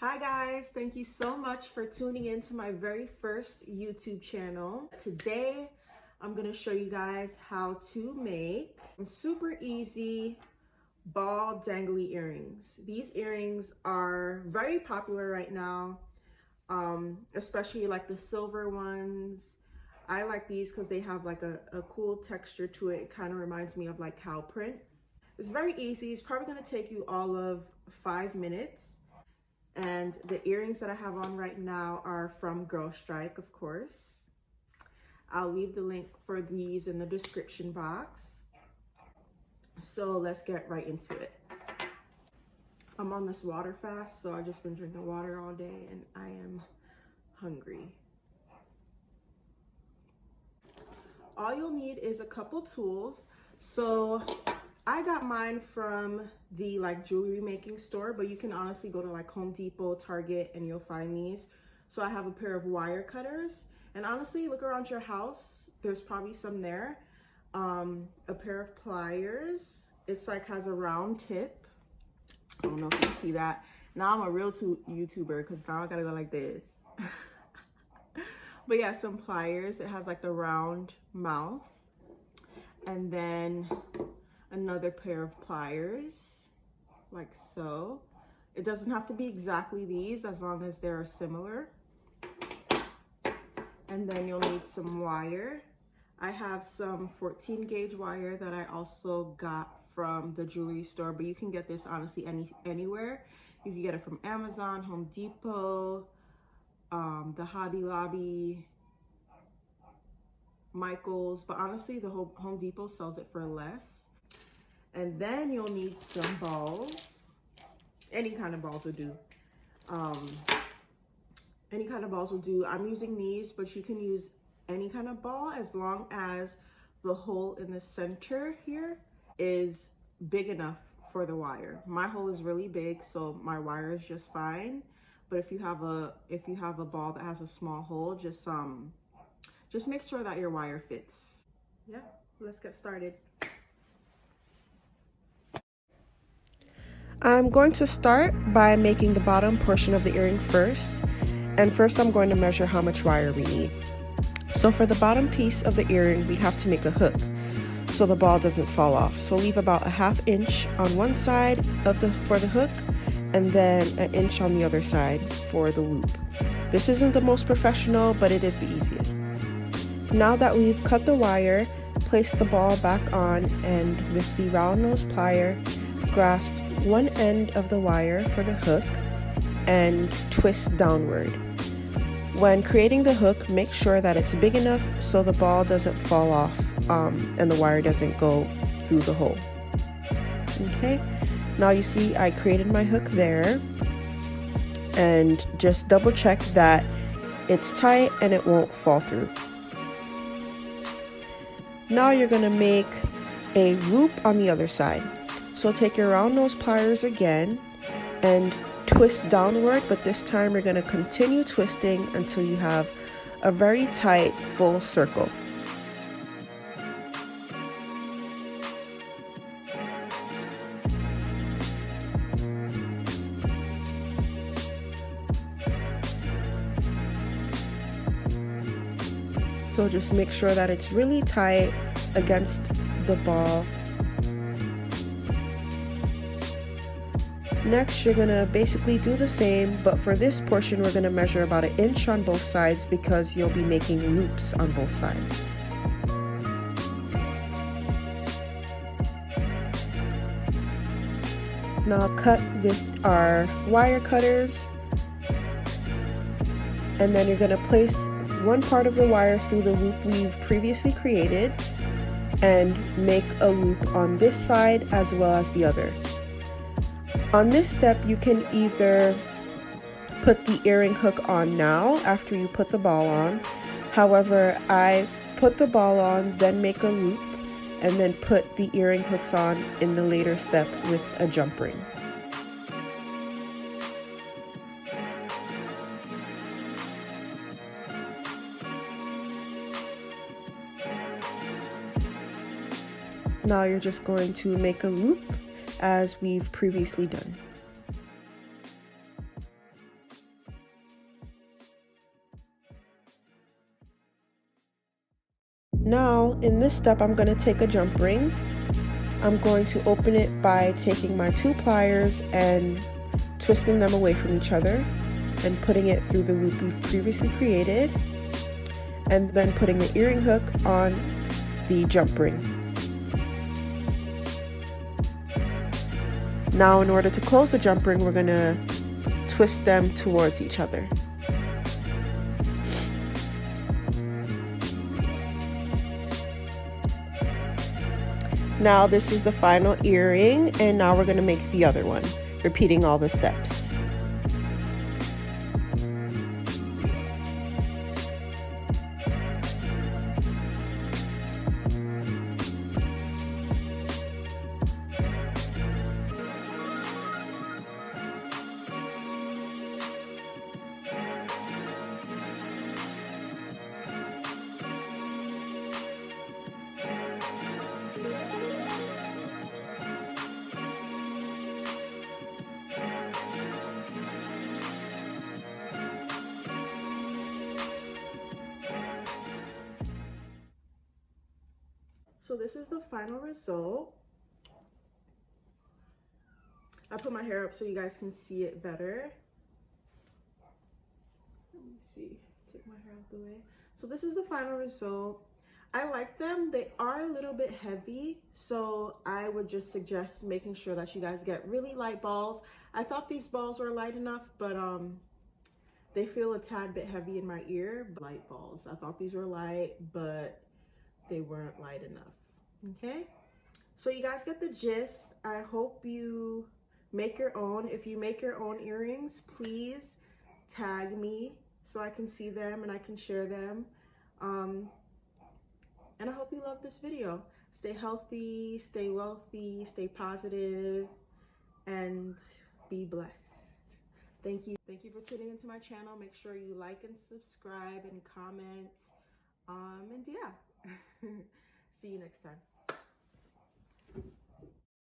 Hi guys, thank you so much for tuning in to my very first YouTube channel. Today, I'm gonna show you guys how to make some super easy ball dangly earrings. These earrings are very popular right now, especially like the silver ones. I like these because they have like a cool texture to it. It kind of reminds me of like cow print. It's very easy. It's probably gonna take you all of 5 minutes. And the earrings that I have on right now are from GirlStrike, of course. I'll leave the link for these in the description box. So let's get right into it. I'm on this water fast, so I've just been drinking water all day and I am hungry. All you'll need is a couple tools. So I got mine from the like jewelry making store, but you can honestly go to like Home Depot, Target, and you'll find these. So I have a pair of wire cutters, and honestly, look around your house. There's probably some there. A pair of pliers. It's like has a round tip. I don't know if you can see that. Now I'm a real YouTuber because now I gotta go like this. But yeah, some pliers. It has like the round mouth, and then another pair of pliers, like so. It doesn't have to be exactly these as long as they're similar. And then you'll need some wire. I have some 14 gauge wire that I also got from the jewelry store, but you can get this honestly anywhere. You can get it from Amazon, Home Depot, the Hobby Lobby, Michael's, but honestly the Home Depot sells it for less. And then you'll need some balls. Any kind of balls will do. Any kind of balls will do. I'm using these, but you can use any kind of ball as long as the hole in the center here is big enough for the wire. My hole is really big, so my wire is just fine. But if you have a ball that has a small hole, just make sure that your wire fits. Yeah, let's get started. I'm going to start by making the bottom portion of the earring first. And first I'm going to measure how much wire we need. So for the bottom piece of the earring, we have to make a hook so the ball doesn't fall off. So leave about a ½ inch on one side for the hook, and then an inch on the other side for the loop. This isn't the most professional, but it is the easiest. Now that we've cut the wire, place the ball back on, and with the round nose plier, grasp one end of the wire for the hook and twist downward. When creating the hook, make sure that it's big enough so the ball doesn't fall off and the wire doesn't go through the hole. Okay, now you see I created my hook there, and just double check that it's tight and it won't fall through. Now you're gonna make a loop on the other side. So take your round nose pliers again and twist downward, but this time you're going to continue twisting until you have a very tight full circle. So just make sure that it's really tight against the ball. Next, you're gonna basically do the same, but for this portion, we're gonna measure about an inch on both sides because you'll be making loops on both sides. Now cut with our wire cutters, and then you're gonna place one part of the wire through the loop we've previously created and make a loop on this side as well as the other. On this step, you can either put the earring hook on now after you put the ball on. However, I put the ball on, then make a loop, and then put the earring hooks on in the later step with a jump ring. Now you're just going to make a loop as we've previously done. Now, in this step, I'm going to take a jump ring. I'm going to open it by taking my 2 pliers and twisting them away from each other and putting it through the loop we've previously created, and then putting the earring hook on the jump ring. Now, in order to close the jump ring, we're going to twist them towards each other. Now this is the final earring, and now we're going to make the other one, repeating all the steps. So this is the final result. I put my hair up so you guys can see it better. Let me see, take my hair out the way. So this is the final result. I like them. They are a little bit heavy, so I would just suggest making sure that you guys get really light balls. I thought these balls were light enough, but they feel a tad bit heavy in my ear. Light balls. I thought these were light, but they weren't light enough. Okay, so you guys get the gist. I hope you make your own. If you make your own earrings, please tag me so I can see them and I can share them. And I hope you love this video. Stay healthy, stay wealthy, stay positive, and be blessed. Thank you for tuning into my channel. Make sure you like and subscribe and comment. And yeah, see you next time.